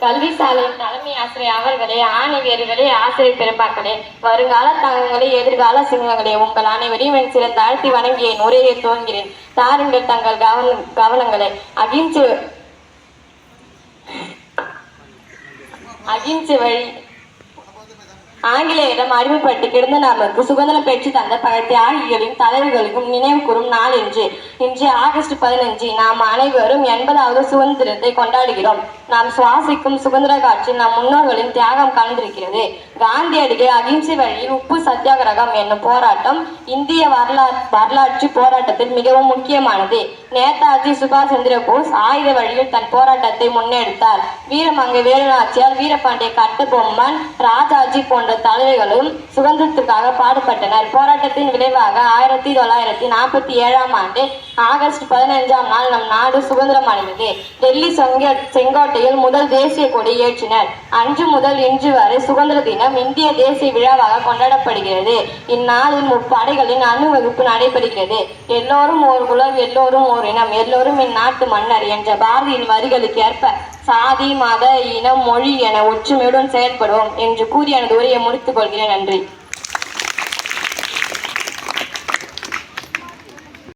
கல்வி சாலையின் தலைமை ஆசிரியர் அவர்களே, ஆணிவேர்களே, ஆசிரியர் பெரும்பாக்களே, வருங்கால தங்கங்களே, எதிர்கால சிங்கங்களே, உங்கள் அனைவரையும் என் சிறந்த தாழ்த்தி வணங்கி என் உரையை துவங்கிறேன். தாருங்கள் தங்கள் கவனங்களை. அகிம்சை வழி ஆங்கிலேயரிடம் அடிமைப்பட்டு கிடந்த நமக்கு சுதந்திரம் பெற்று தந்த பல தியாகிகளின் தலைவர்களுக்கும் நினைவு கூறும் நாள் இன்று ஆகஸ்ட் 15 நாம் அனைவரும் 80வது சுதந்திரத்தை கொண்டாடுகிறோம். நாம் சுவாசிக்கும் சுதந்திர காற்றில் நம் முன்னோர்களின் தியாகம் கலந்திருக்கிறது. காந்தியடிகள் அகிம்சை வழியில் உப்பு சத்தியாகிரகம் என்னும் போராட்டம் இந்திய வரலாற்று போராட்டத்தில் மிகவும் முக்கியமானது. நேதாஜி சுபாஷ் சந்திர போஸ் ஆயுத வழியில் தன் போராட்டத்தை முன்னெடுத்தார். வீரமங்கை வேலுநாச்சியார், வீரபாண்டிய கட்டபொம்மன், ராஜாஜி போன்ற தலைவர்களும் சுதந்திரத்துக்காக பாடுபட்டனர். போராட்டத்தின் விளைவாக 1947ஆம் ஆண்டு ஆகஸ்ட் 15ஆம் நாள் நம் நாடு சுதந்திரம் அடைந்தது. டெல்லி செங்கோட்டையில் முதல் தேசிய கொடி ஏற்றினர். அன்று முதல் இன்று வரை சுதந்திர தினம் இந்திய தேசிய விழாவாக கொண்டாடப்படுகிறது. இந்நாளில் முப்படைகளின் அணிவகுப்பு நடைபெறுகிறது. எல்லோரும் ஓர் குலம், எல்லோரும் ஓர் இனம், எல்லோரும் இந்நாட்டு மன்னர் என்ற பாரதியின் வரிகளுக்கு ஏற்ப சாதி, மத, இனம், மொழி என ஒற்றுமையுடன் செயல்படுவோம் என்று கூறி எனது உரையை முடித்துக் கொள்கிறேன். நன்றி.